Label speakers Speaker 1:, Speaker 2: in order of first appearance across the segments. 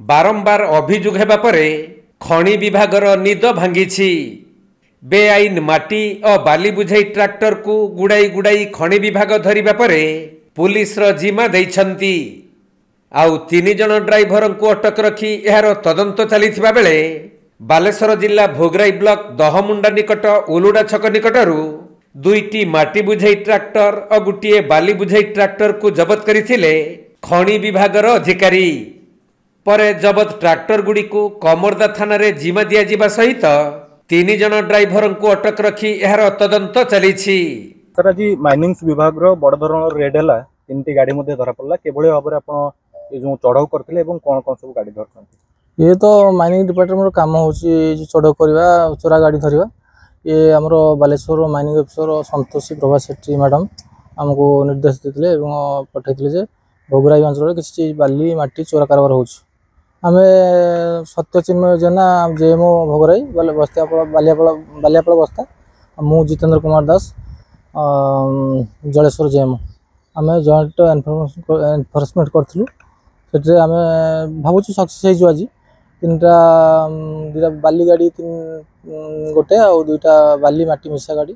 Speaker 1: बारंबार अभियोग हेबा परे खनि विभागर निद भांगी। बेआईन माटी और बाली बुझाई ट्रैक्टर को गुड़ाई गुड़ाई खनि विभाग धरिबा परे पुलिस रो जिम्मा दैछंती। आउ 3 जन ड्राइवर को अटक रखी यार तदंत चलीथिबा बेले बालेश्वर जिला भोगराई ब्लॉक दहमुंडा निकट उलुडा छक निकटरू 2टी माटी बुझाई ट्रैक्टर और गोटे बाली बुझाई ट्रैक्टर को जबत करथिले खनि विभागर अधिकारी। परे जबत ट्रैक्टर गुडी को कमरदा थाना रे जिम्मा दिया जिबा सहित 3 जन ड्राइवर को अटक रखी यार तदंत चली।
Speaker 2: सर आज माइनिंग विभाग रो बड़ धरण रेड है 3टी गाड़ी मध्य धरा पड़ा के भाव में आप जो चढ़ाऊ करते कौन कौन सब गाड़ी धरते?
Speaker 3: ये तो माइनिंग डिपार्टमेंट काम हो चढ़ाऊ करवा चोरा गाड़ी धरवा। ये आमर बालेश्वर माइनिंग अफिसर संतोषी प्रभा सेठी मैडम आमको निर्देश देते पठे भोगराई अंचल किसी बाली माटी चोरा कारबार हो। आम सत्यचिन्मय जेना जेएमओ भोगराई बस्ता बालियापाड़ बस्ता मु जितेंद्र कुमार दास जलेश्वर जेएमओ आम जॉइंट एनफोर्समेंट करूँ। से आम भावुँ सक्सेस हो। आज 2टा बाली गाड़ी गोटे आ 2टा बाली माटी मिशा गाड़ी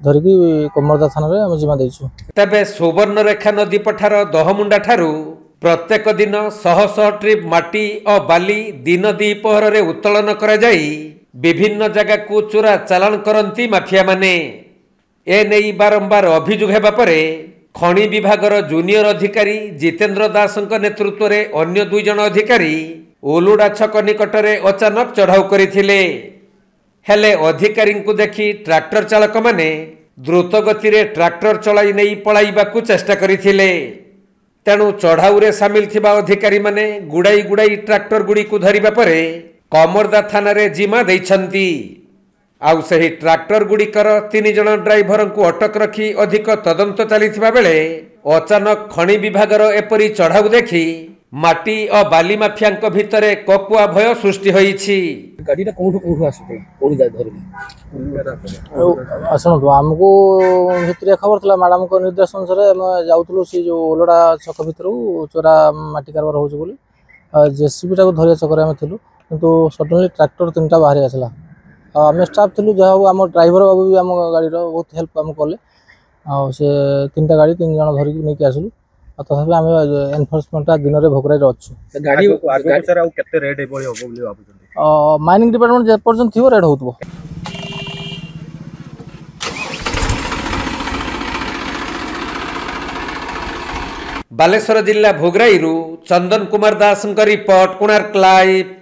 Speaker 3: धरिकी कमरदा थाना रे आम जिम्मा देइछु।
Speaker 1: तबे सुवर्णरेखा नदी पठार दहमुंडा ठारू प्रत्येक दिन शह शह ट्रिप माटी और बाली दिन द्विपहर रे उत्तोलन करा जाई विभिन्न जगह को चोरा चालान करती माफिया माने। ए नेई बारंबार अभियोग हेबा परे खनि विभागर जूनियर अधिकारी जितेंद्र दास नेतृत्व में अन्य 2 जन अधिकारी उलुडा छक निकटरे अचानक चढ़ाऊ करथिले। हेले अधिकारी को देखि ट्रैक्टर चालक माने द्रुत गति रे ट्रैक्टर चलाई नहीं पलाइबाकू चेष्टा करथिले। तेणु चढ़ाऊ रे सामिल थिबा अधिकारी माने गुड़ाई गुड़ाई ट्रैक्टर गुडी को धरिबा परे कमरदा थाना रे जिम्मा दैछंती। आउ सही ट्रैक्टर गुड़िकर 3 जन ड्राइवर को अटक रखी अधिक तदंत चलीथिबा बेले अचानक खनि विभागर एपरी चढ़ाऊ देखि माटी और बाली माफिया भितर ककुआ भय सृष्टि होईछि।
Speaker 3: गाड़ी आमको भितर खबर था मैडम को निर्देश अनुसार जाऊँ सी जो ओलड़ा छक भितर चोरा माटी कारबार हो जेसीबी टाक धरिया चक्कर आम थी कितु सडनली ट्रैक्टर 3टा बाहरी आसला। आम स्टाफ थी जहाँ आम ड्राइवर बाबू भी आम गाड़ी बहुत हेल्प आम कले से 3टा गाड़ी 3 जन धरिकी नहीं आसलु। तथापि आम एनफोर्समेंट दिन में भोगराई अच्छु। माइनिंग डिपार्टमेंट जेपर्यंत थी रेड हो।
Speaker 1: बालेश्वर जिला भोगराई चंदन कुमार दास रिपोर्ट कोणार्क लाइव।